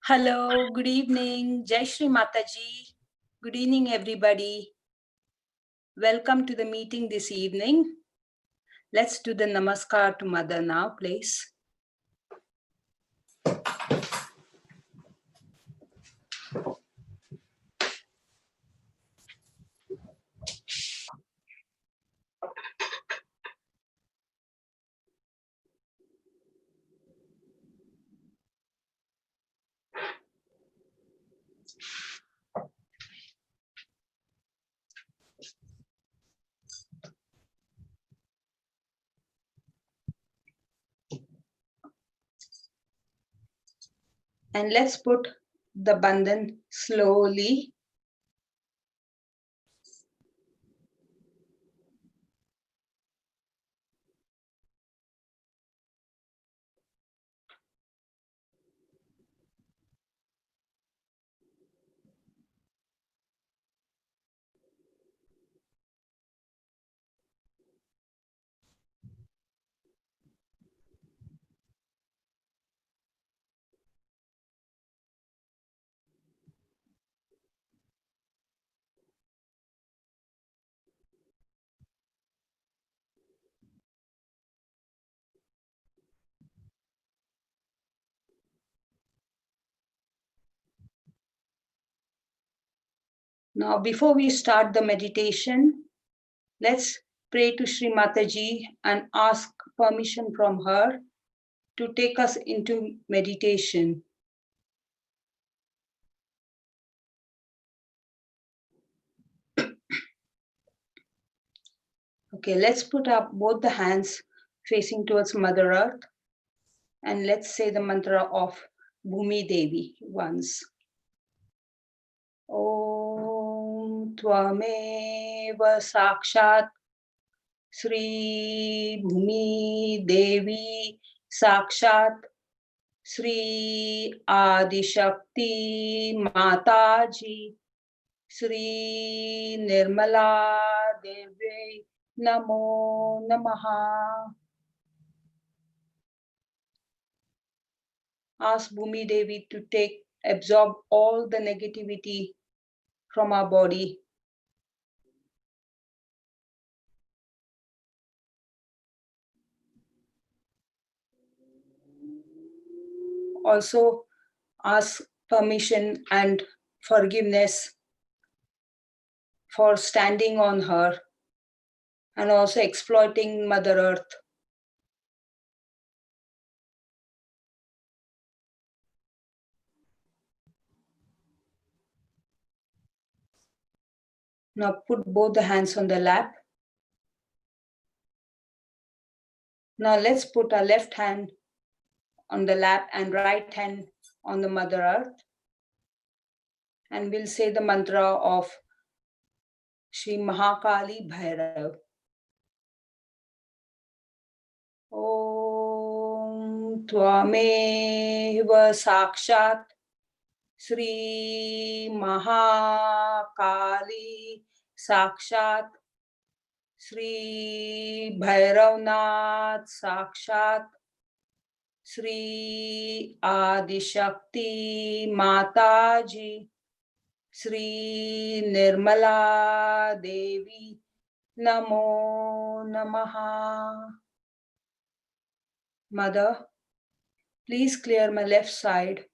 Hello, good evening. Jai Shri Mataji. Good evening, everybody. Welcome to the meeting this evening. Let's do the namaskar to Mother now, please. And let's put the bandhan slowly. Now, before we start the meditation, let's pray to Shri Mataji and ask permission from her to take us into meditation. Okay, let's put up both the hands facing towards Mother Earth and let's say the mantra of Bhumi Devi once. Om Tvameva Sakshat Sri Bhumi Devi Sakshat Sri Adishakti Mataji Sri Nirmala Devi Namo Namaha. Ask Bhumi Devi to absorb all the negativity from our body. Also ask permission and forgiveness for standing on her and also exploiting Mother Earth. Now put both the hands on the lap. Now let's put our left hand on the lap and right hand on the Mother Earth. And we'll say the mantra of Shri Mahakali Bhairav. Om Tvameva Sakshat Sri Mahakali Sakshat Sri Bhairavnath Sakshat Sri Adishakti Mataji Sri Nirmala Devi Namo Namaha. Mother, please clear my left side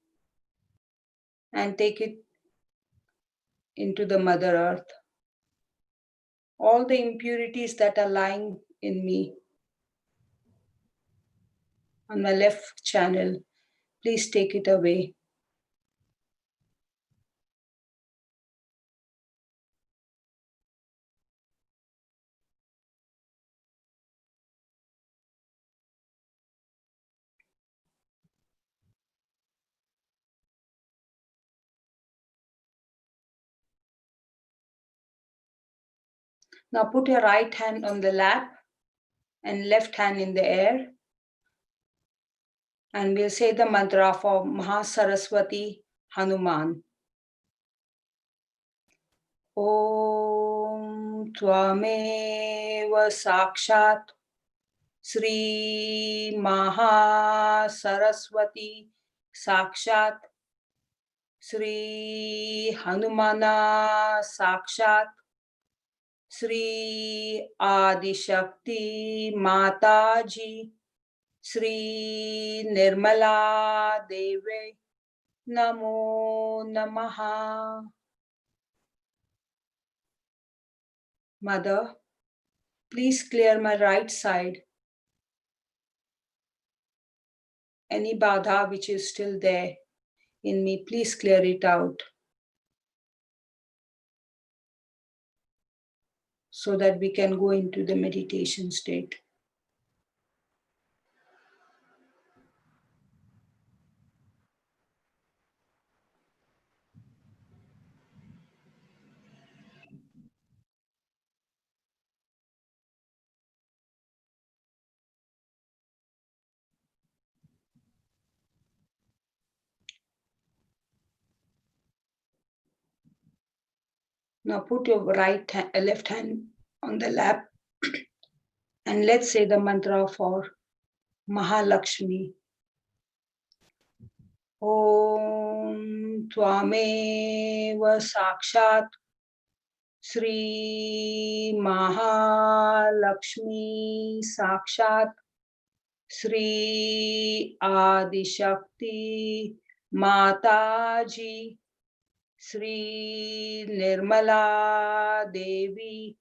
and take it into the Mother Earth. All the impurities that are lying in me on my left channel, please take it away. Now put your right hand on the lap and left hand in the air. And we'll say the mantra for Mahasaraswati Hanuman. Om Tvameva Sakshat Sri Mahasaraswati Sakshat Sri Hanumana Sakshat Sri Adishakti Mataji Sri Nirmala Devi Namo Namaha. Mother, please clear my right side. Any badha which is still there in me, please clear it out so that we can go into the meditation state. Now put your left hand on the lap and let's say the mantra for Mahalakshmi. Om Tvameva Sakshat Sri Mahalakshmi Sakshat Sri Adishakti Mataji Sri Nirmala Devi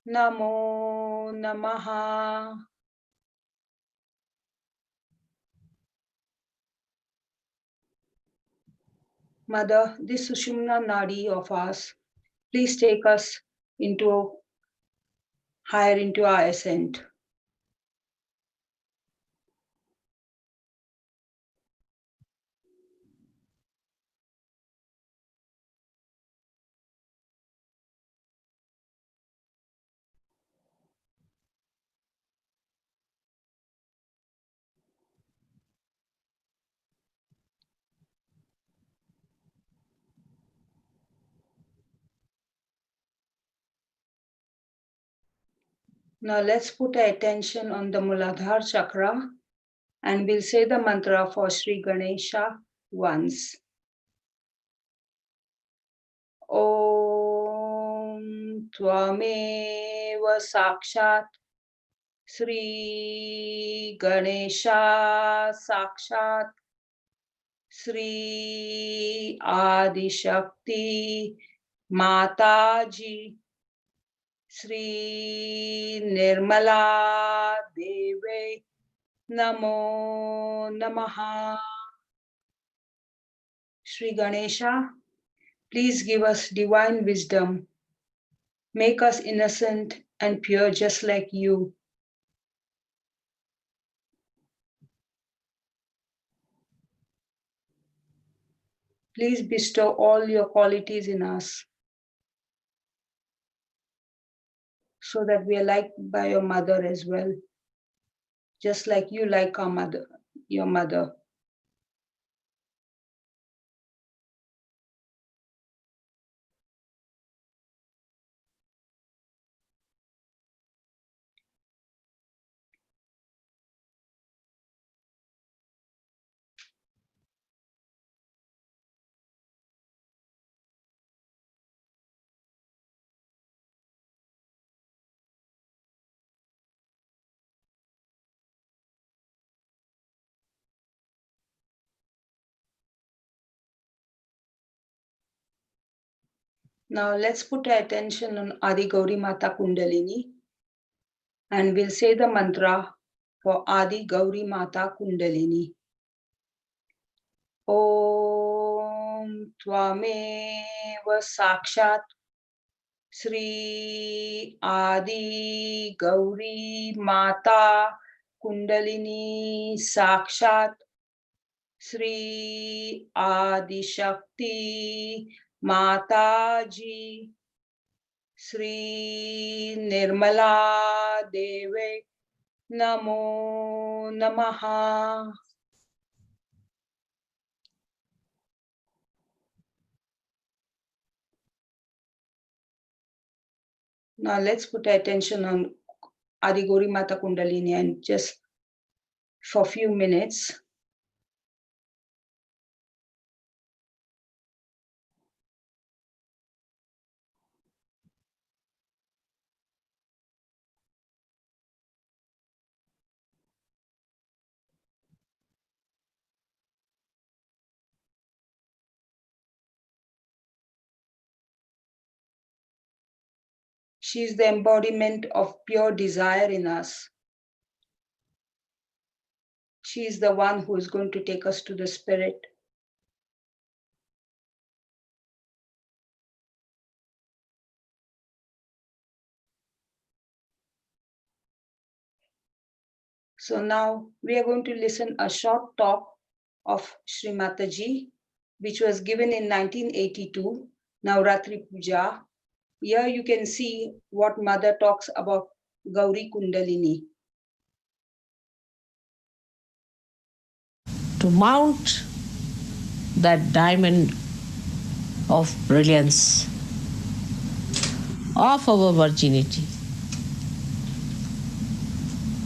Namo Namaha. Mother, this Sushumna Nadi of ours, please take us higher into our ascent. Now let's put our attention on the Muladhara chakra and we'll say the mantra for Sri Ganesha once. Om Tvameva Sakshat Sri Ganesha Sakshat Sri Adishakti Mataji Sri Nirmala Devi Namo Namaha. Sri Ganesha, please give us divine wisdom. Make us innocent and pure just like you. Please bestow all your qualities in us so that we are liked by your mother as well, just like you like our mother, your mother. Now let's put our attention on Adi Gauri Mata Kundalini and we'll say the mantra for Adi Gauri Mata Kundalini. Om Tvameva Sakshat Sri Adi Gauri Mata Kundalini Sakshat Sri Adishakti Mataji Sri Nirmala Devi Namo Namaha. Now let's put attention on Adi Gauri Mata Kundalini and just for a few minutes She is the embodiment of pure desire in us. She is the one who is going to take us to the spirit. So now we are going to listen a short talk of Sri Mataji, which was given in 1982, Navratri Puja. Here you can see what Mother talks about Gauri Kundalini. To mount that diamond of brilliance of our virginity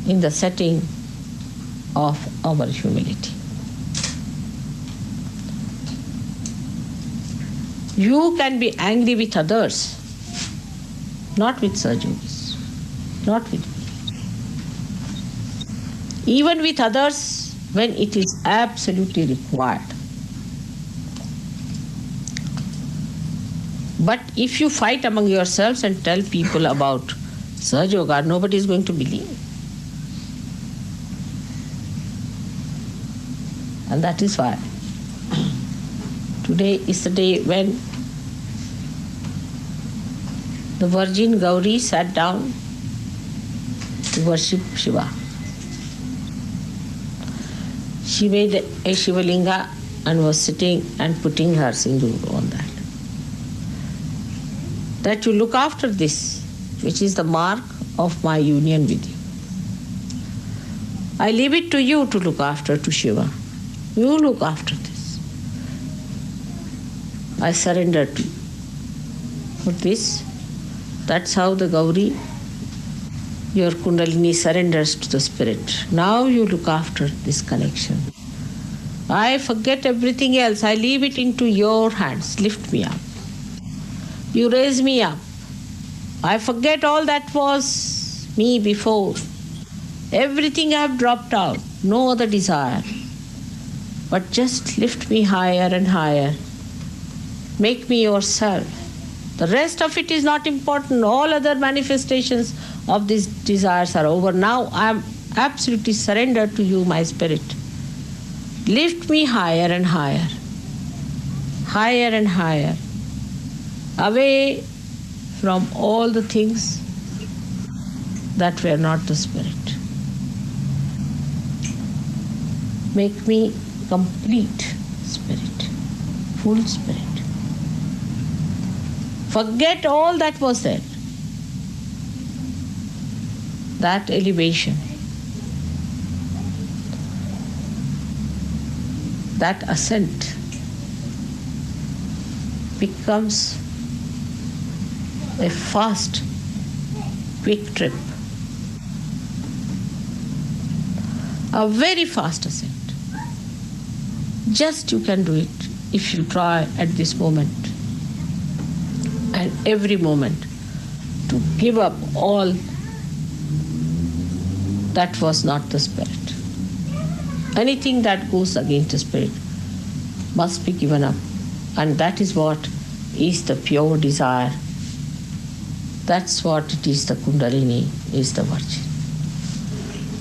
in the setting of our humility. You can be angry with others, not with Sahajogis, not with me. Even with others when it is absolutely required. But if you fight among yourselves and tell people about Sahajoga, nobody is going to believe. And that is why today is the day when the Virgin Gauri sat down to worship Shiva. She made a Shivalinga and was sitting and putting her sindoor on that. That you look after this, which is the mark of my union with you. I leave it to you to look after to Shiva. You look after this. I surrender to you. For this, that's how the Gauri, your Kundalini, surrenders to the Spirit. Now you look after this connection. I forget everything else. I leave it into your hands. Lift me up. You raise me up. I forget all that was me before. Everything I have dropped out. No other desire. But just lift me higher and higher. Make me yourself. The rest of it is not important. All other manifestations of these desires are over. Now I am absolutely surrendered to you, my spirit. Lift me higher and higher. Higher and higher. Away from all the things that were not the spirit. Make me complete spirit, full spirit. Forget all that was there. That elevation, that ascent becomes a fast, quick trip. A very fast ascent. Just you can do it if you try at this moment and every moment to give up all that was not the spirit. Anything that goes against the spirit must be given up. And that is what is the pure desire. That's what it is, the Kundalini, is the Virgin.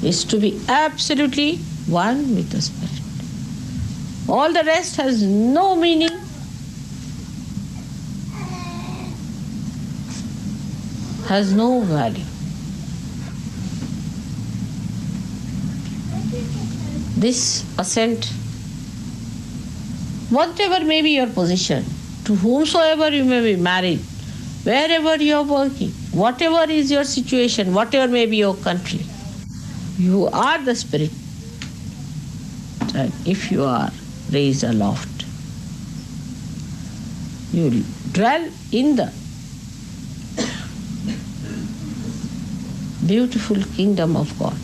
Is to be absolutely one with the spirit. All the rest has no meaning. Has no value. This ascent, whatever may be your position, to whomsoever you may be married, wherever you are working, whatever is your situation, whatever may be your country, you are the spirit. And if you are raised aloft, you dwell in the beautiful kingdom of God,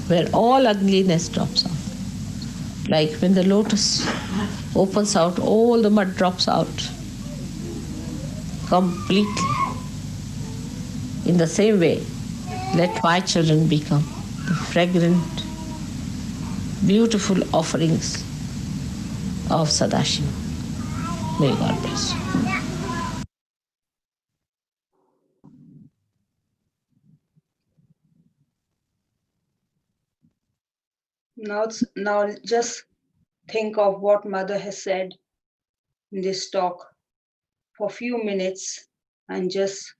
where all ugliness drops out. Like when the lotus opens out, all the mud drops out completely. In the same way, let my children become the fragrant, beautiful offerings of Sadashiva. May God bless you. Now just think of what Mother has said in this talk for a few minutes and just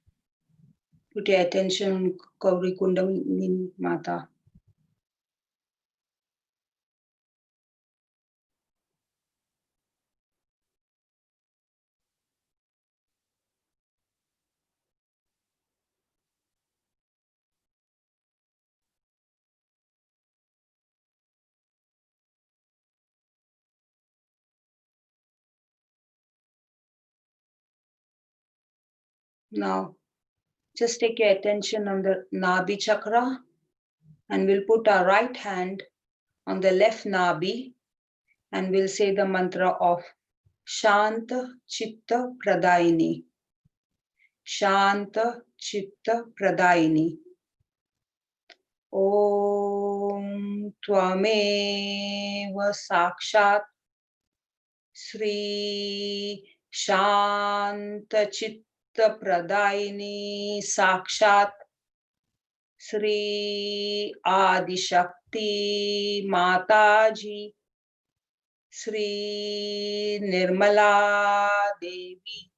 put your attention on Gauri Kundalini Mata. Now, just take your attention on the Nabi chakra and we'll put our right hand on the left Nabi and we'll say the mantra of Shanta Chitta Pradayini. Shanta Chitta Pradayini. Om Tvameva Sakshat Sri Shanta Chitta Pradayini Sakshat Sri Adishakti Mataji Sri Nirmala Devi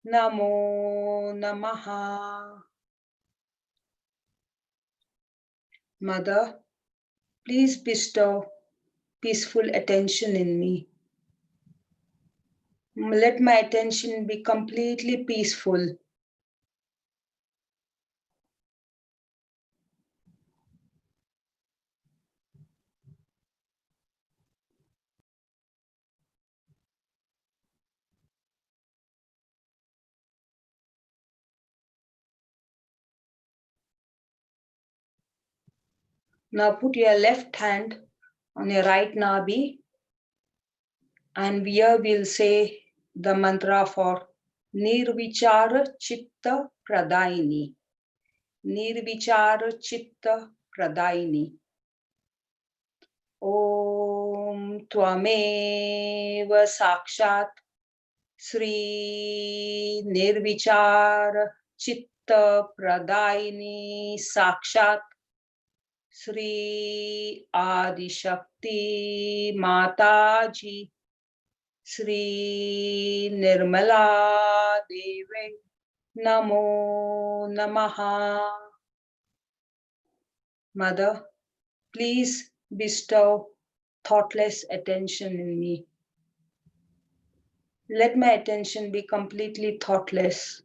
Namo Namaha. Mother, please bestow peaceful attention in me. Let my attention be completely peaceful. Now put your left hand on your right nabi and here we'll say the mantra for Nirvichara Chitta Pradayini. Nirvichara Chitta Pradayini. Om Tvameva Sakshat Sri Nirvichara Chitta Pradayini Sakshat Sri Adishakti Mataji Sri Nirmala Devi Namo Namaha. Mother, please bestow thoughtless attention in me. Let my attention be completely thoughtless.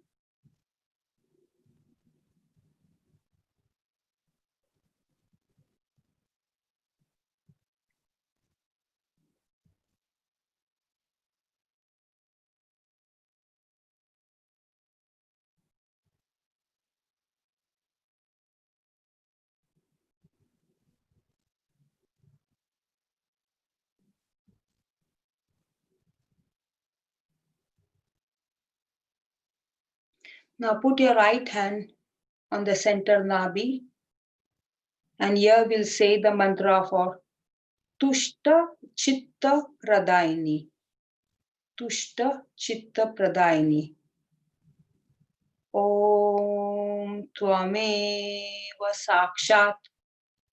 Now put your right hand on the center nabi and here we'll say the mantra for Tushta Chitta Pradayini. Tushta Chitta Pradayini. Om Tvameva Sakshat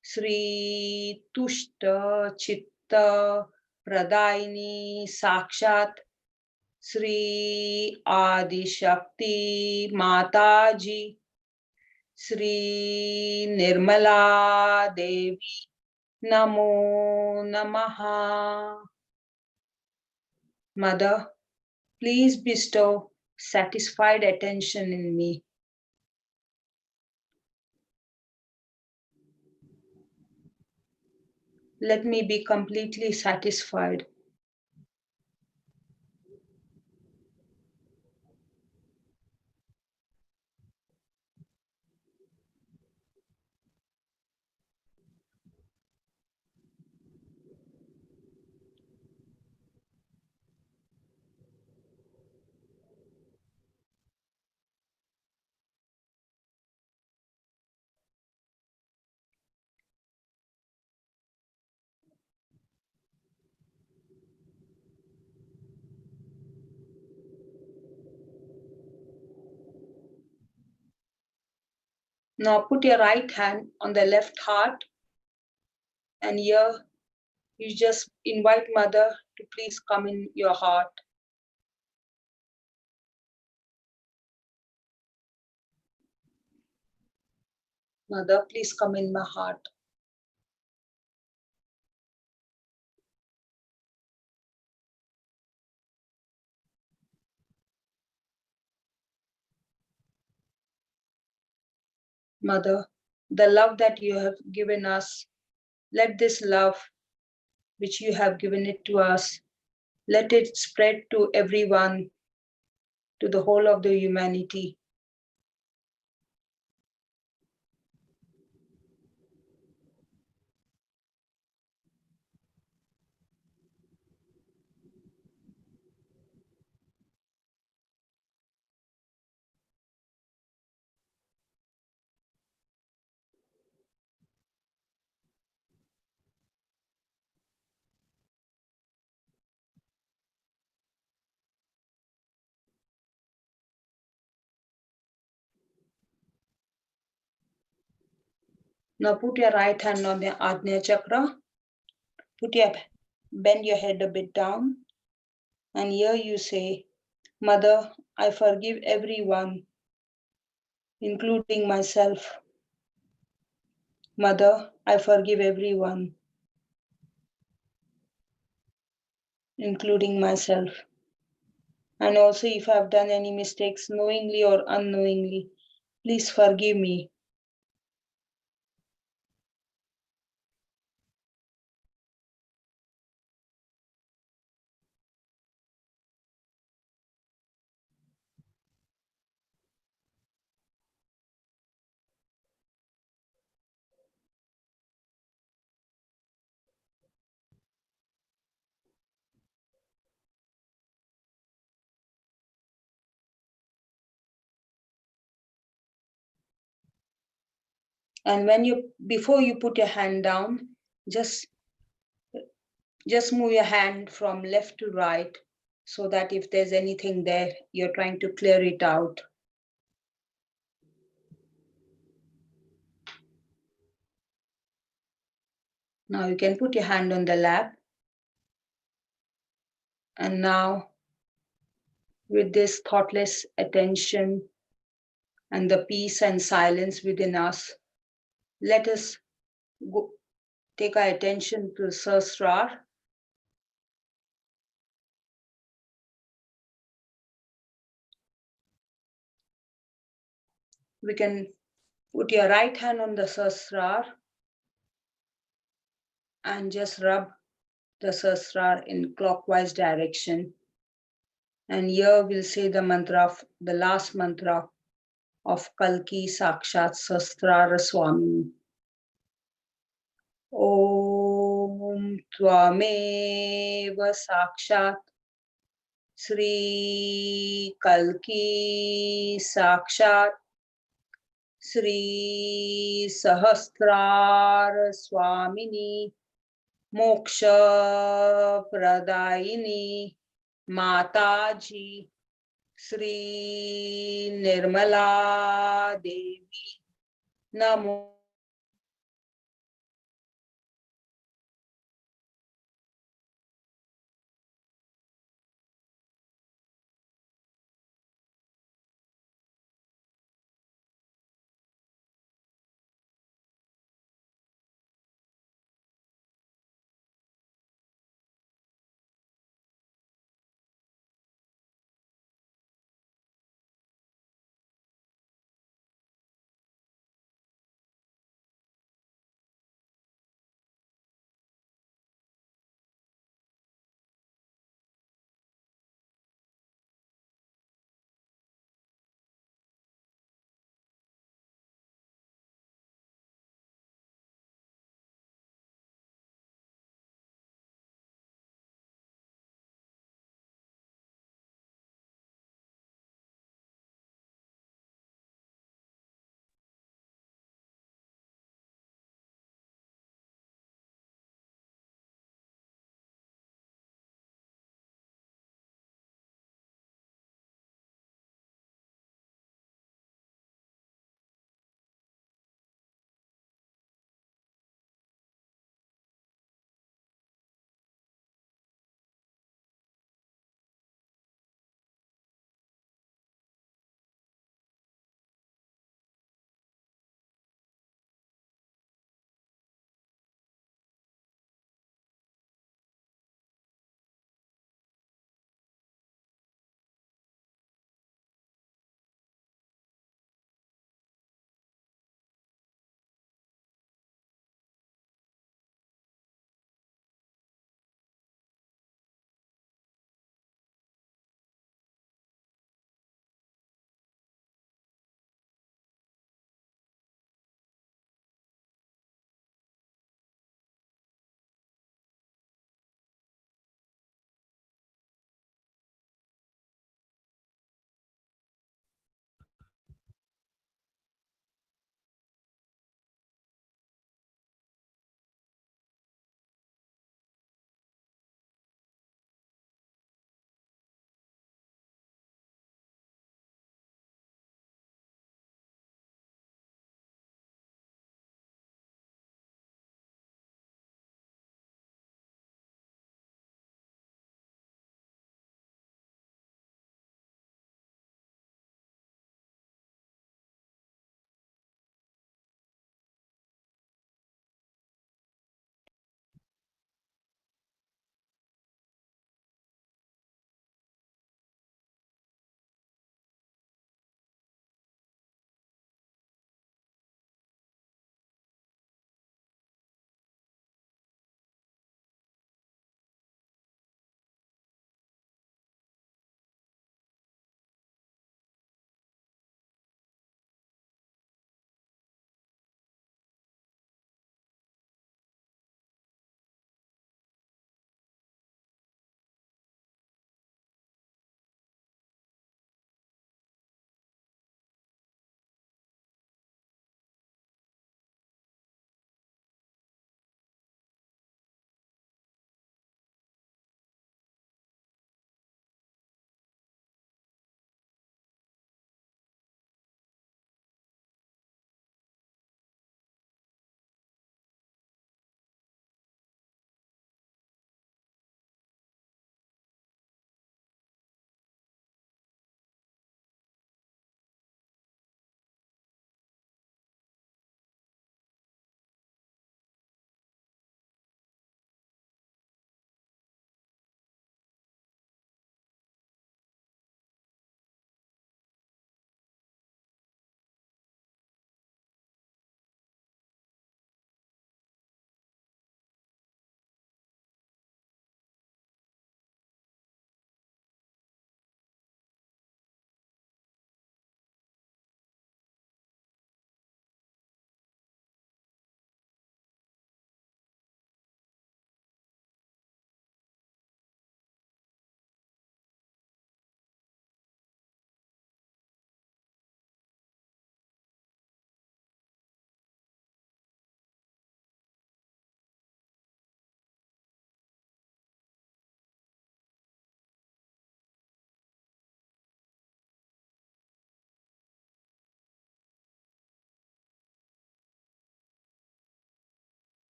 Sri Tushta Chitta Pradayini Sakshat Sri Adishakti Mataji Sri Nirmala Devi Namo Namaha. Mother, please bestow satisfied attention in me. Let me be completely satisfied. Now put your right hand on the left heart And here you just invite Mother to please come in your heart. Mother, please come in my heart. Mother, the love that you have given us, let this love which you have given it to us, let it spread to everyone, to the whole of the humanity. Now put your right hand on the Ajna Chakra. Bend your head a bit down. And here you say, Mother, I forgive everyone, including myself. Mother, I forgive everyone, including myself. And also, if I have done any mistakes, knowingly or unknowingly, please forgive me. And before you put your hand down, just move your hand from left to right so that if there's anything there, you're trying to clear it out. Now you can put your hand on the lap. And now, with this thoughtless attention and the peace and silence within us, let us take our attention to Sahasrara. We can put your right hand on the Sahasrara and just rub the Sahasrara in clockwise direction. And here we'll say the last mantra of Kalki Sakshat Sahasrara Swami. Om Tvameva Sakshat Sri Kalki Sakshat Sri Sahasrara Swamini Moksha Pradayini Mataji Sri Nirmala Devi Namo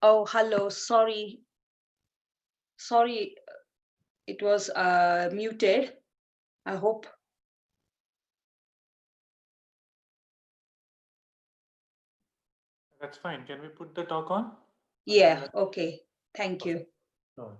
Oh, hello. Sorry. Sorry, it was muted. I hope. That's fine. Can we put the talk on? Yeah, okay. Thank you. No.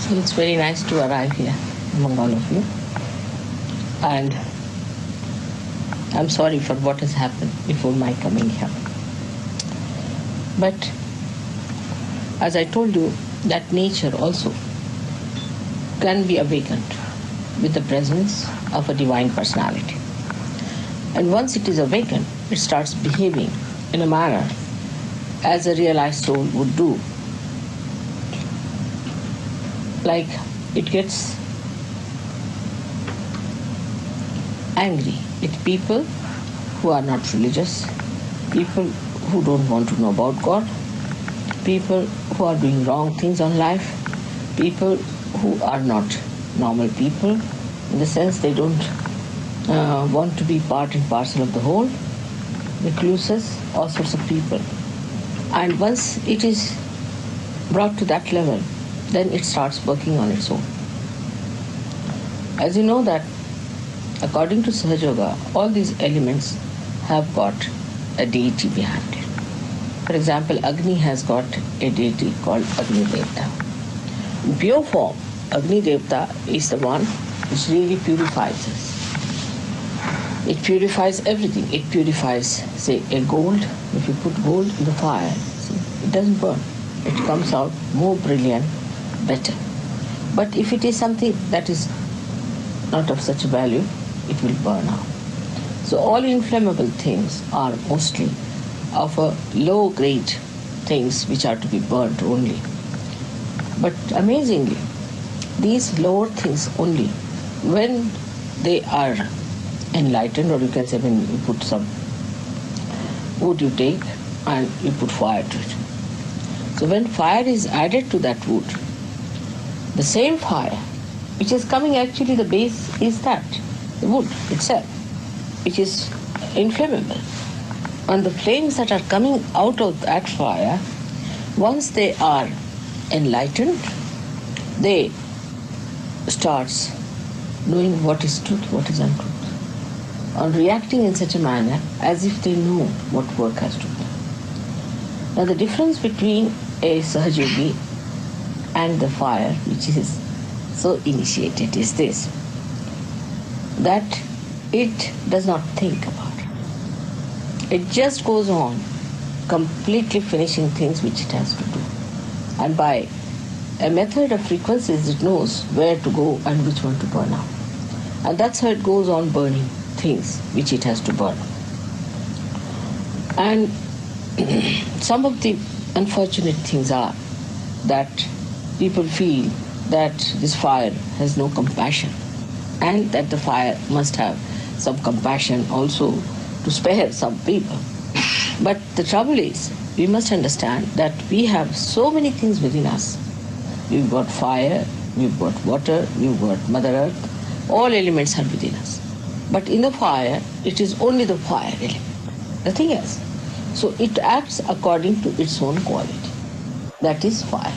So it's very nice to arrive here among all of you. And I'm sorry for what has happened before my coming here. But as I told you, that nature also can be awakened with the presence of a divine personality. And once it is awakened, it starts behaving in a manner as a realized soul would do. Like it gets angry with people who are not religious, people who don't want to know about God, people who are doing wrong things on life, people who are not normal people, in the sense they don't want to be part and parcel of the whole, recluses, all sorts of people. And once it is brought to that level, then it starts working on its own. As you know that according to Sahaja Yoga, all these elements have got a deity behind it. For example, Agni has got a deity called Agni Devta. In pure form, Agni Devta is the one which really purifies us. It purifies everything. It purifies, say, a gold. If you put gold in the fire, see, it doesn't burn. It comes out more brilliant, better. But if it is something that is not of such value, it will burn out. So all inflammable things are mostly of a low grade things which are to be burnt only. But amazingly, these lower things only, when they are enlightened, or you can say when you put some wood you take and you put fire to it. So when fire is added to that wood, the same fire which is coming, actually the base is that, the wood itself, which is inflammable. And the flames that are coming out of that fire, once they are enlightened, they starts knowing what is truth, what is untruth, and reacting in such a manner as if they know what work has to be done. Now the difference between a Sahajogi and the fire, which is so initiated, is this, that it does not think about it. It just goes on completely finishing things which it has to do. And by a method of frequencies, it knows where to go and which one to burn out. And that's how it goes on burning things which it has to burn. And some of the unfortunate things are that people feel that this fire has no compassion, and that the fire must have some compassion also to spare some people. But the trouble is, we must understand that we have so many things within us. We've got fire, we've got water, we've got Mother Earth, all elements are within us. But in the fire, it is only the fire element, nothing else. So it acts according to its own quality. That is fire.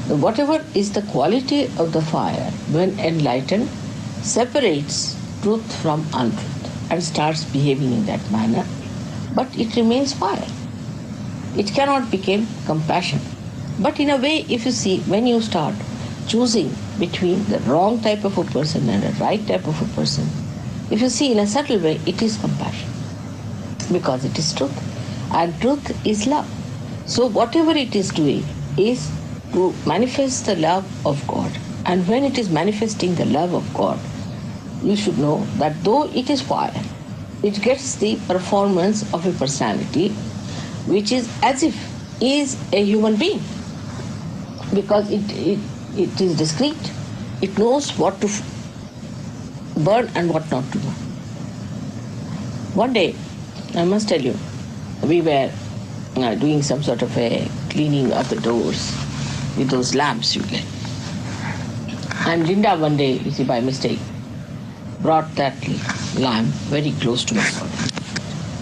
Whatever is the quality of the fire, when enlightened, separates truth from untruth and starts behaving in that manner, but it remains fire. It cannot become compassion. But in a way, if you see, when you start choosing between the wrong type of a person and a right type of a person, if you see in a subtle way, it is compassion, because it is truth. And truth is love. So whatever it is doing is to manifest the love of God. And when it is manifesting the love of God, you should know that though it is fire, it gets the performance of a personality which is as if is a human being, because it is discreet. It knows what to burn and what not to burn. One day, I must tell you, we were doing some sort of a cleaning of the doors with those lamps you get. And Linda one day, you see, by mistake, brought that lamp very close to my body.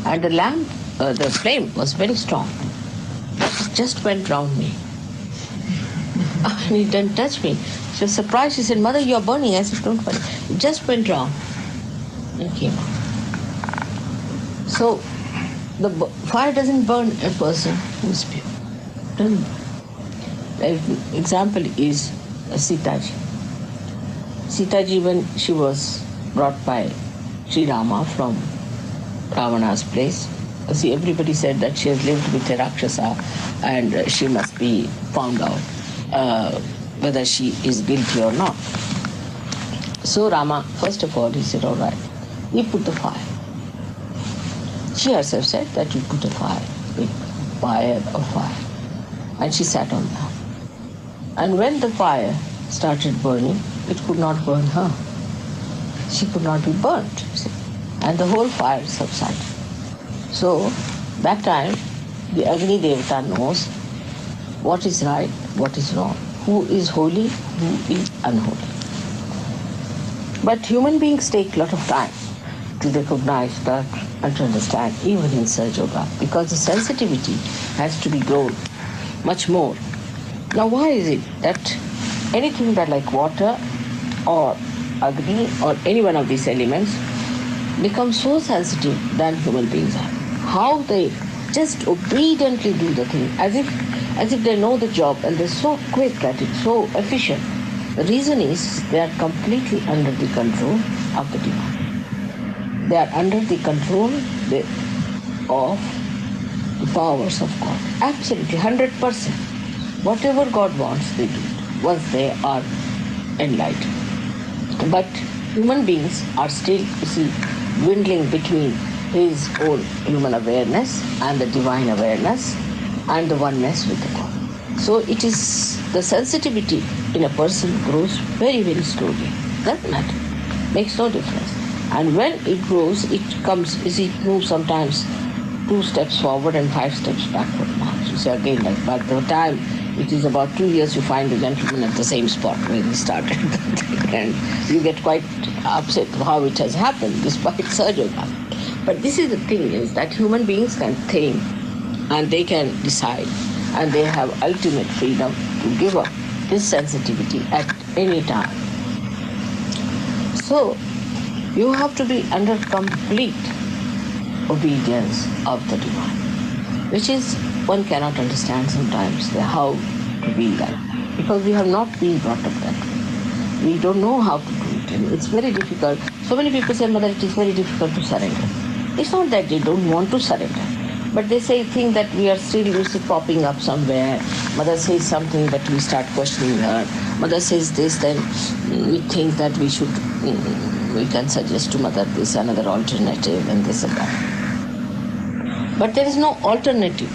And the lamp, the flame was very strong. It just went round me. And it didn't touch me. She was surprised. She said, "Mother, you're burning." I said, "Don't worry." It just went round and came out. So the fire doesn't burn a person who is pure. Doesn't. An example is Sitaji. Sitaji, when she was brought by Sri Rama from Ravana's place, see, everybody said that she has lived with a Rakshasa and she must be found out whether she is guilty or not. So Rama, first of all, he said, "All right, you put the fire." She herself said that you put a fire, of fire. And she sat on that. And when the fire started burning, it could not burn her. She could not be burnt. See? And the whole fire subsided. So, that time, the Agni Devata knows what is right, what is wrong, who is holy, who is unholy. But human beings take a lot of time to recognize that and to understand, even in Sahaja Yoga, because the sensitivity has to be grown much more. Now, why is it that anything that like water or Agni or any one of these elements becomes so sensitive than human beings are? How they just obediently do the thing, as if they know the job, and they're so quick at it, so efficient. The reason is they are completely under the control of the divine. They are under the control of the powers of God. Absolutely, 100%. Whatever God wants, they do it once they are enlightened. But human beings are still, you see, dwindling between his own human awareness and the divine awareness and the oneness with the God. So it is the sensitivity in a person grows very, very slowly. Doesn't matter. Makes no difference. And when it grows, it comes, you see, it moves sometimes 2 steps forward and 5 steps backward. You see, again, like by the time it is about 2 years, you find the gentleman at the same spot where he started. And you get quite upset how it has happened, despite Sahaja Yoga. But this is the thing, is that human beings can think and they can decide, and they have ultimate freedom to give up this sensitivity at any time. So, you have to be under complete obedience of the divine, which is, one cannot understand sometimes how to be like, because we have not been brought up that way. We don't know how to do it, and it's very difficult. So many people say, "Mother, it is very difficult to surrender." It's not that they don't want to surrender, but they think that we are still popping up somewhere. Mother says something, but we start questioning her. Mother says this, then we think that we can suggest to Mother this, another alternative, and this and that. But there is no alternative.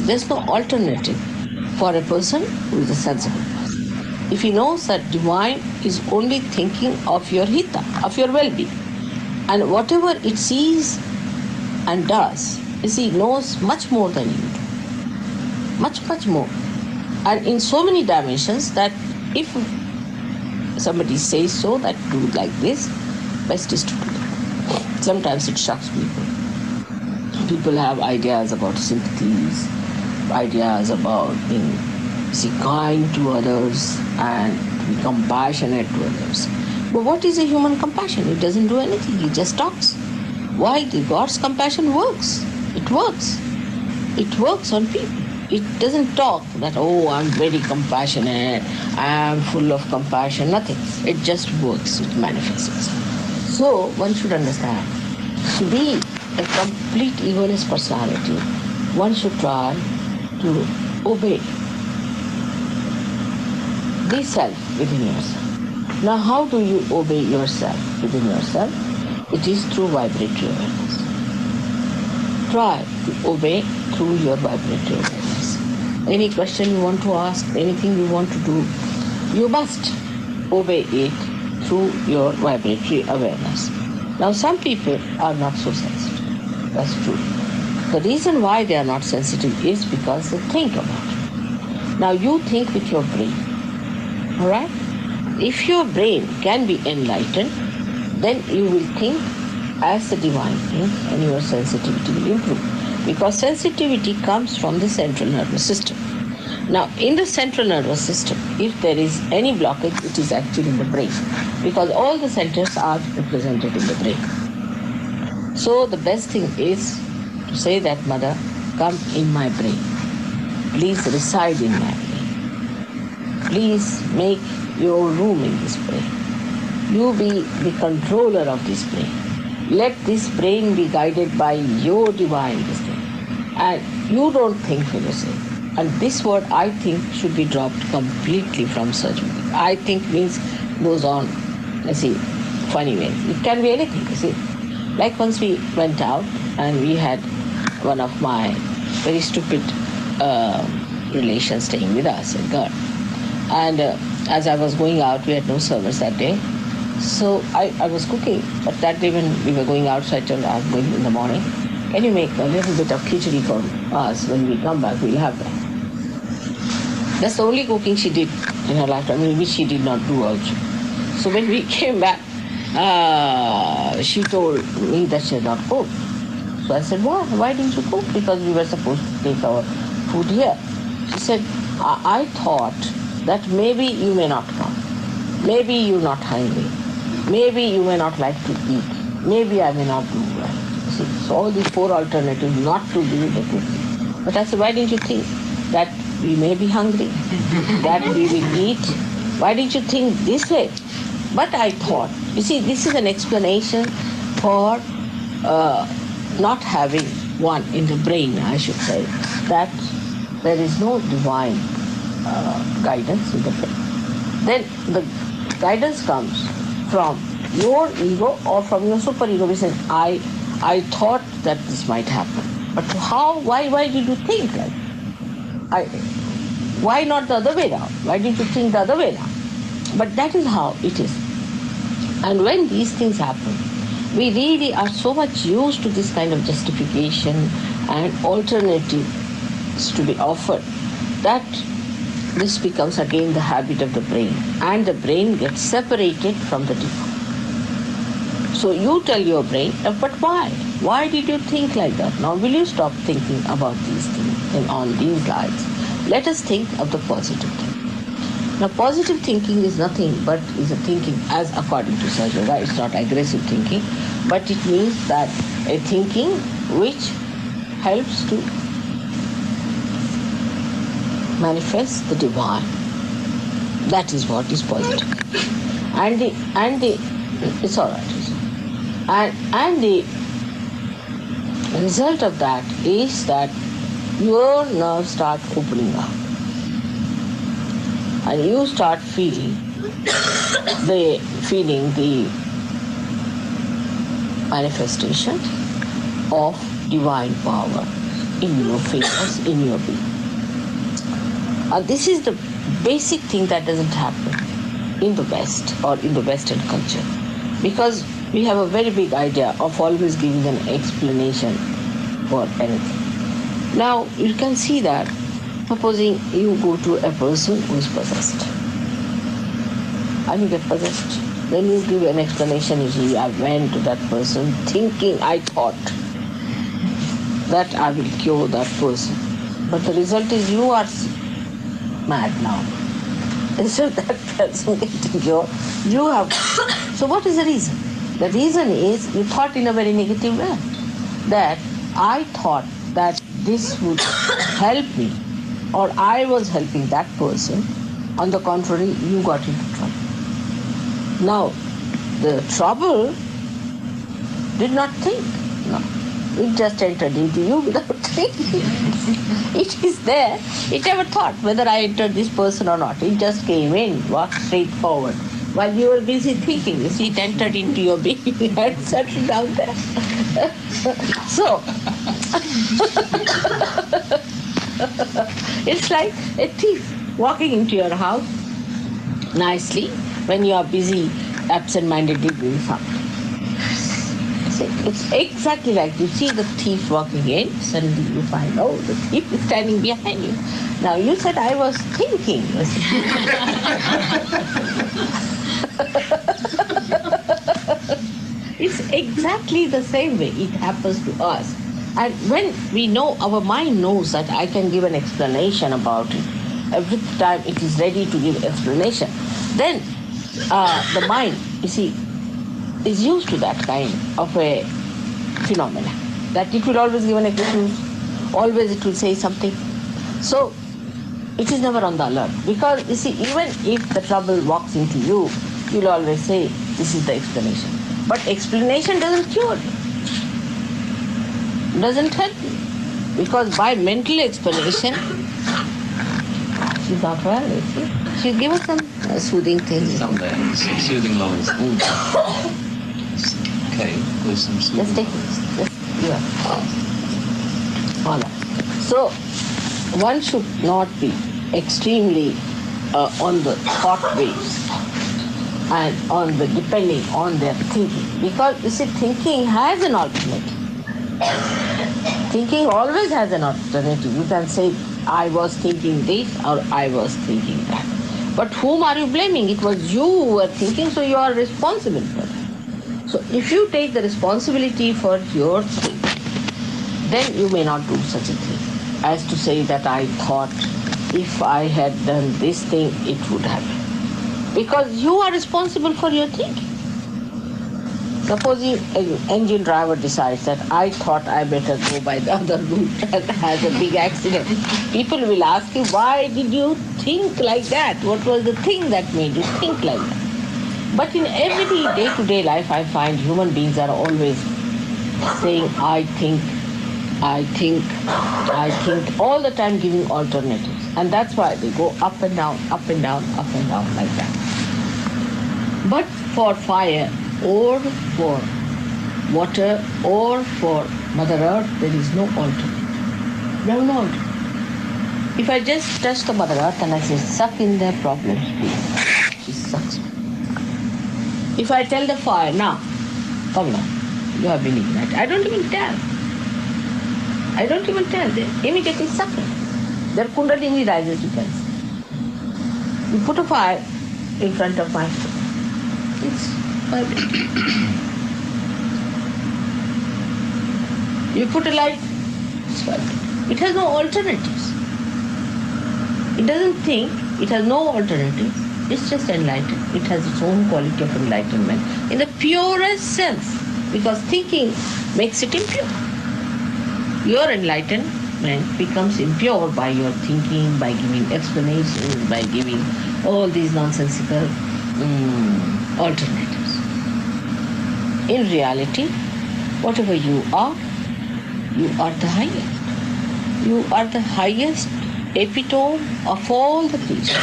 There's no alternative for a person who is a sensible person. If he knows that divine is only thinking of your hita, of your well-being, and whatever it sees and does, you see, knows much more than you do. Much, much more. And in so many dimensions that if somebody says so, that do it like this, best is to do it. Sometimes it shocks people. People have ideas about sympathies, ideas about being kind to others and be compassionate to others. But what is a human compassion? It doesn't do anything. It just talks. Why? God's compassion works. It works. It works on people. It doesn't talk that, "Oh, I'm very compassionate, I'm full of compassion," nothing. It just works, it manifests itself. So one should understand, to be a complete egoless personality, one should try to obey the self within yourself. Now, how do you obey yourself within yourself? It is through vibratory awareness. Try to obey through your vibratory awareness. Any question you want to ask, anything you want to do, you must obey it through your vibratory awareness. Now, some people are not so sensitive. That's true. The reason why they are not sensitive is because they think about it. Now you think with your brain. All right? If your brain can be enlightened, then you will think as the divine thinks and your sensitivity will improve. Because sensitivity comes from the central nervous system. Now, in the central nervous system, if there is any blockage, it is actually in the brain. Because all the centers are represented in the brain. So the best thing is to say that, Mother, come in my brain. Please reside in my brain. Please make your room in this brain. You be the controller of this brain. Let this brain be guided by your divine wisdom. And you don't think for yourself. And this word, I think, should be dropped completely from such. I think means goes on, let's see, funny ways. It can be anything, you see. Like once we went out and we had one of my very stupid relations staying with us, a girl. And as I was going out, we had no service that day. So I was cooking, but that day when we were going out, so I told her, I'm going in the morning. Can you make a little bit of khichdi for us? When we come back, we'll have that. That's the only cooking she did in her lifetime, which she did not do also. So when we came back, she told me that she had not cooked. So I said, why? Why didn't you cook? Because we were supposed to take our food here. She said, I thought that maybe you may not come. Maybe you're not hungry. Maybe you may not like to eat. Maybe I may not do well. See, so all these four alternatives not to do the cooking. But I said, why didn't you think that we may be hungry, that we will eat? Why didn't you think this way? But I thought, you see, this is an explanation for not having one in the brain, I should say, that there is no divine guidance in the brain. Then the guidance comes from your ego or from your superego. We said, I thought that this might happen. But how, why did you think like that? Why not the other way around? Why did you think the other way around? But that is how it is. And when these things happen, we really are so much used to this kind of justification and alternatives to be offered that this becomes again the habit of the brain, and the brain gets separated from the ego. So you tell your brain, but why? Why did you think like that? Now will you stop thinking about these things and on these lines? Let us think of the positive thing. Now positive thinking is nothing but is a thinking as according to Sir Yoga. It's not aggressive thinking, but it means that a thinking which helps to manifest the divine. That is what is positive. And it's all right. And the result of that is that your nerves start opening up. And you start feeling the manifestation of divine power in your fingers, in your being. This is the basic thing that doesn't happen in the West or in the Western culture, because we have a very big idea of always giving an explanation for anything. Now you can see that, supposing you go to a person who is possessed and you get possessed, then you give an explanation. You see, I went to that person thinking, I thought that I will cure that person, but the result is you are mad now. Instead of that person getting cured, you have. So what is the reason? The reason is you thought in a very negative way. That I thought that this would help me, or I was helping that person. On the contrary, you got into trouble. Now, the trouble did not think. No. It just entered into you without thinking. It is there. It never thought whether I entered this person or not. It just came in, walked straight forward. While you were busy thinking, you see, it entered into your being and settled down there. So, it's like a thief walking into your house nicely when you are busy, absent-mindedly doing something. See, it's exactly like you see the thief walking in, suddenly you find, oh, the thief is standing behind you. Now you said I was thinking. It's exactly the same way it happens to us. And when we know, our mind knows that I can give an explanation about it, every time it is ready to give explanation, then the mind, you see, is used to that kind of a phenomena, that it will always give an excuse, always it will say something. So it is never on the alert, because you see, even if the trouble walks into you, you'll always say, this is the explanation. But explanation doesn't cure you, doesn't help you, because by mental explanation, she's not well, you see. She'll give us some soothing things. Someday, soothing levels. Okay, there's some soothing. Just take it. Just give up. Voila. So, one should not be extremely on the thought waves and on the depending on their thinking, because you see, thinking has an alternative. Thinking always has an alternative. You can say, I was thinking this or I was thinking that. But whom are you blaming? It was you who were thinking, so you are responsible for it. So if you take the responsibility for your thinking, then you may not do such a thing as to say that I thought if I had done this thing, it would happen. Because you are responsible for your thinking. Supposing an engine driver decides that I thought I better go by the other route and has a big accident. People will ask you, why did you think like that? What was the thing that made you think like that? But in every day-to-day life, I find human beings are always saying, I think, all the time giving alternatives. And that's why they go up and down, up and down, up and down like that. But for fire, or for water, or for Mother Earth, there is no alternative. No alternative. If I just touch the Mother Earth and I say, suck in their problems, please, she sucks. If I tell the fire, now, come now, you have been ignorant. I don't even tell. They immediately suck it. Their Kundalini rises, you can see. You put a fire in front of my foot. It's you put a light, it has no alternatives. It doesn't think, it has no alternatives. It's just enlightened. It has its own quality of enlightenment in the purest sense, because thinking makes it impure. Your enlightenment becomes impure by your thinking, by giving explanations, by giving all these nonsensical alternatives. In reality, whatever you are the highest. You are the highest epitome of all the creatures.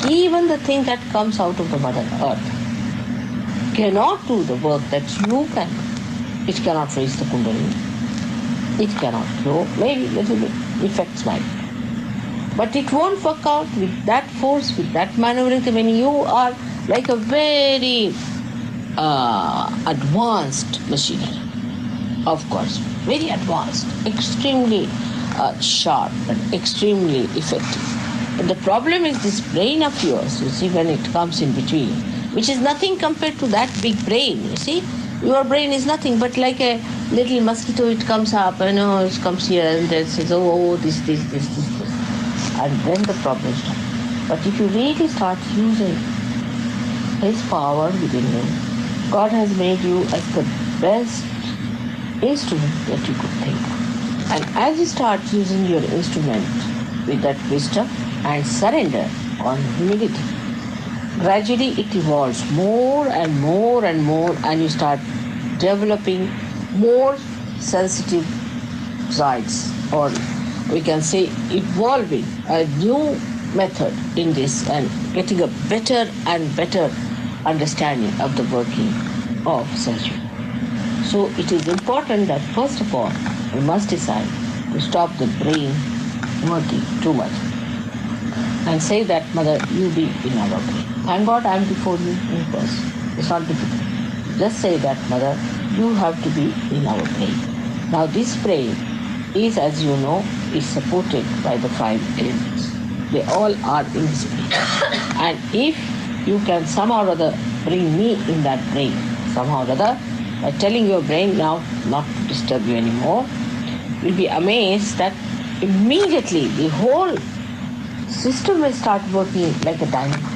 Even the thing that comes out of the Mother Earth cannot do the work that you can. It cannot raise the Kundalini. It cannot flow, maybe little bit effects might. But it won't work out with that force, with that maneuvering. When you are like a very advanced machinery, of course, very advanced, extremely sharp and extremely effective. But the problem is this brain of yours, you see, when it comes in between, which is nothing compared to that big brain, you see. Your brain is nothing but like a little mosquito. It comes up, it comes here and then says, oh, this. And then the problem starts. But if you really start using His power within you, God has made you as the best instrument that you could think of. And as you start using your instrument with that wisdom and surrender on humility, gradually it evolves more and more and more, and you start developing more sensitive sides, or we can say evolving a new method in this and getting a better and better understanding of the working of surgery. So it is important that first of all we must decide to stop the brain working too much and say that, Mother, you be in our brain. Thank God I am before you in person. It's not difficult. Just say that, Mother, you have to be in our brain. Now this brain is, as you know, is supported by the five elements. They all are in this brain. And if you can somehow or other bring me in that brain, somehow or other, by telling your brain now not to disturb you anymore, you'll be amazed that immediately the whole system will start working like a dynamo.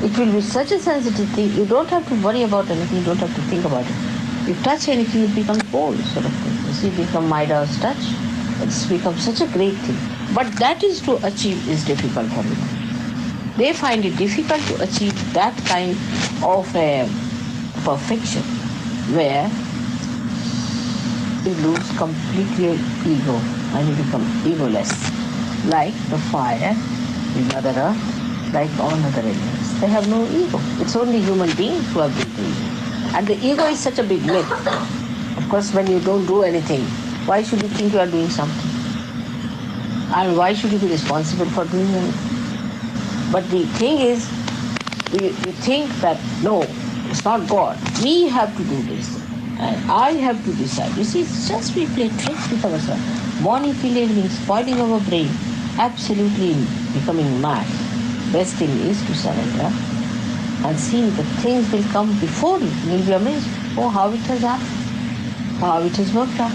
It will be such a sensitive thing, you don't have to worry about anything, you don't have to think about it. You touch anything, it becomes cold, sort of thing. You see, it becomes Midas touch. It's become such a great thing. But that is to achieve is difficult for me. They find it difficult to achieve that kind of a perfection where you lose completely ego and you become egoless. Like the fire, the Mother Earth, like all other elements. They have no ego. It's only human beings who have big ego. And the ego is such a big myth. Of course, when you don't do anything, why should you think you are doing something? And why should you be responsible for doing anything? But the thing is, you think that, no, it's not God. We have to do this. And I have to decide. You see, it's just we play tricks with ourselves. Morning till evening, spoiling our brain, absolutely becoming mad. Best thing is to surrender and see that things will come before you. You'll be amazed. Oh, how it has happened. How it has worked out.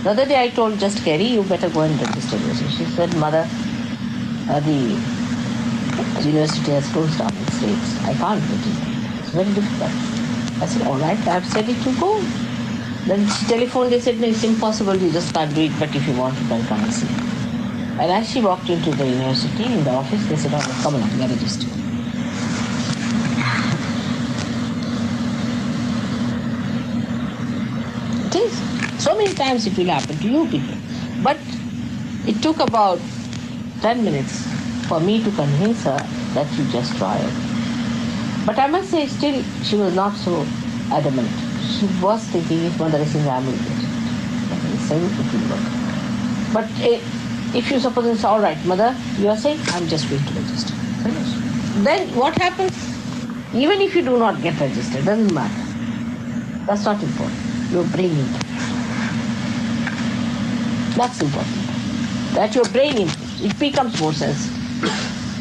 The other day I told just Kerry, you better go and register yourself. She said, Mother, the university has closed down its gates. I can't register. It's very difficult. I said, all right, I've said it to go. Then she telephoned, they said, no, it's impossible, you just can't do it, but if you want, you can come and see. And as she walked into the university, in the office, they said, oh, come along, get registered. It is. So many times it will happen to you people. But it took about 10 minutes for me to convince her that you just try it. But I must say, still, she was not so adamant. She was thinking, if Mother is saying, I will get it. Saying it will work. But if you suppose it's all right, Mother, you are saying, I'm just going to register. Finish. Then what happens? Even if you do not get registered, doesn't matter. That's not important. Your brain improves. That's important. That your brain improves. It becomes more sensitive.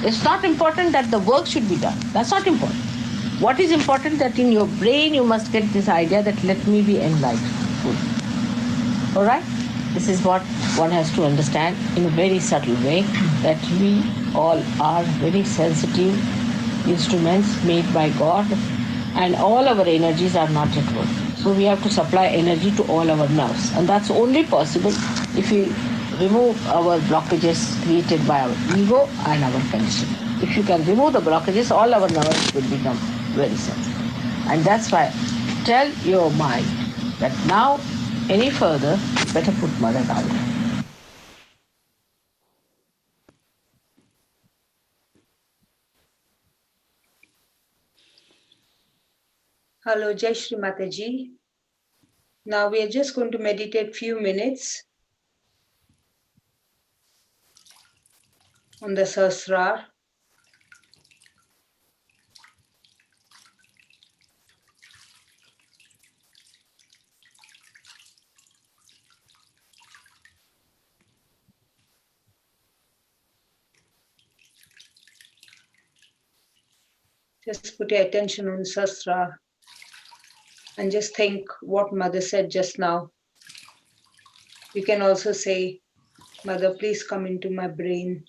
It's not important that the work should be done. That's not important. What is important that in your brain you must get this idea that let me be enlightened. All right? This is what one has to understand in a very subtle way, that we all are very sensitive instruments made by God, and all our energies are not yet working. So we have to supply energy to all our nerves, and that's only possible if we remove our blockages created by our ego and our conditioning. If you can remove the blockages, all our nerves will become very sensitive. And that's why tell your mind that now, any further, better put Mother down. Hello, Jai Shri Mataji. Now we are just going to meditate few minutes on the Sahasrar. Just put your attention on Sahasrar and just think what Mother said just now. You can also say, Mother, please come into my brain.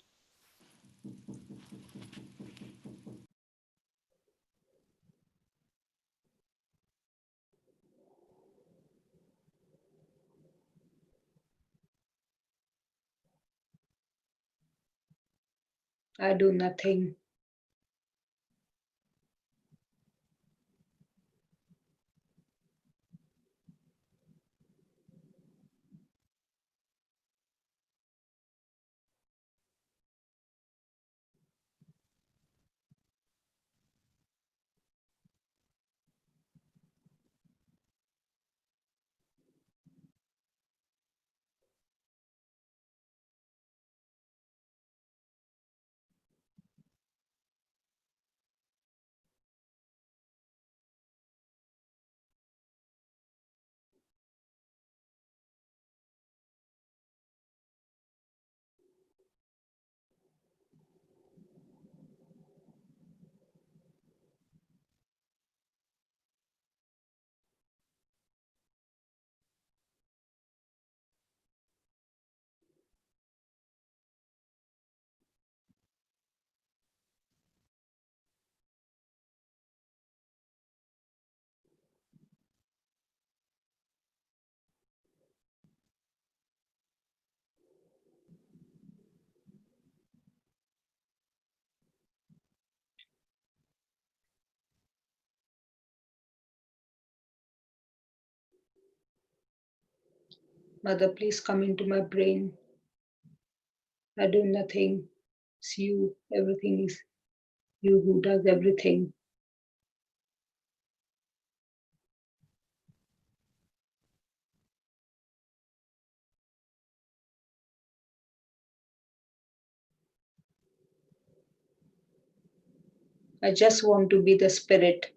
I do nothing. Mother, please come into my brain. I do nothing. It's you. Everything is you who does everything. I just want to be the spirit.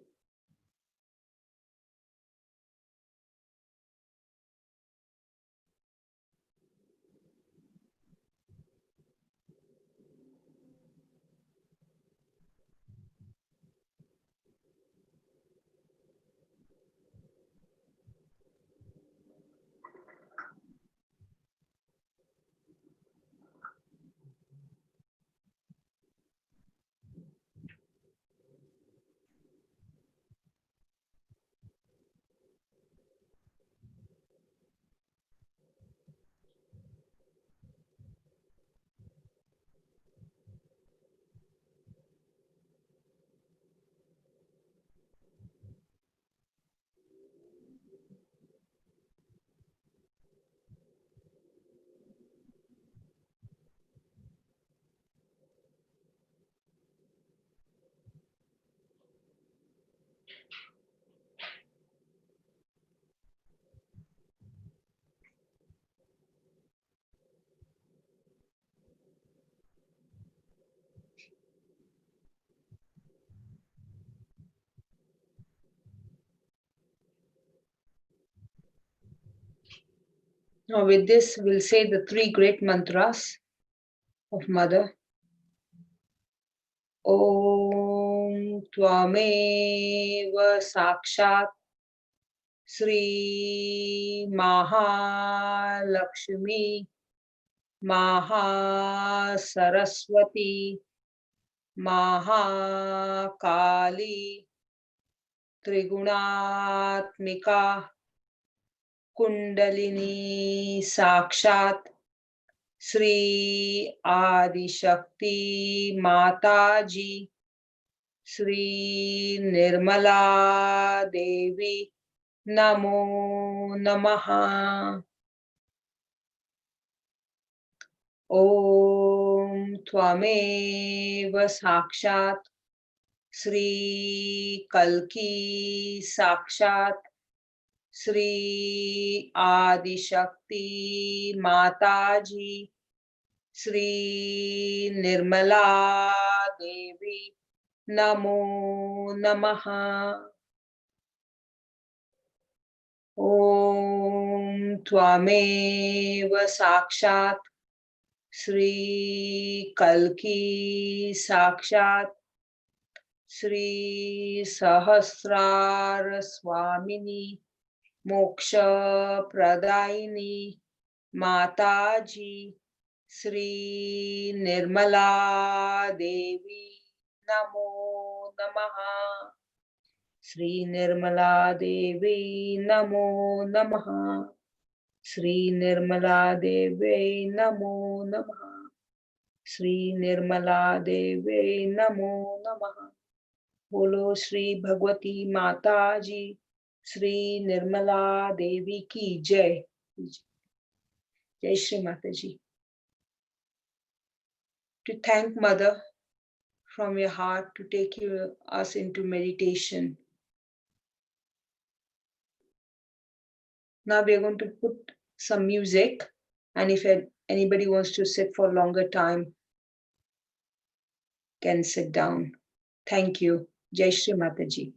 Now with this, we'll say the three great mantras of Mother. Om Tvameva Sakshat Sri Mahalakshmi Mahasaraswati Mahakali Trigunatmika Kundalini Sakshat Sri Adishakti Mataji Sri Nirmala Devi Namo Namaha. Om Tvameva Sakshat Sri Kalki Sakshat Sri Adishakti Mataji Sri Nirmala Devi Namo Namaha. Om Tvameva Sakshat Sri Kalki Sakshat Sri Sahasrara Swamini Moksha Pradaini Mataji Sri Nirmala Devi Namo Namaha. Sri Nirmala Devi Namo Namaha. Sri Nirmala Devi Namo Namaha. Sri Nirmala Devi Namo Namaha. Bolo Sri Bhagwati Mata Ji. Sri Nirmala Devi ki Jai. Jai Shri Mataji. To thank Mother from your heart to take us into meditation. Now we are going to put some music, and if anybody wants to sit for a longer time, can sit down. Thank you. Jai Shri Mataji.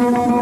Namaha.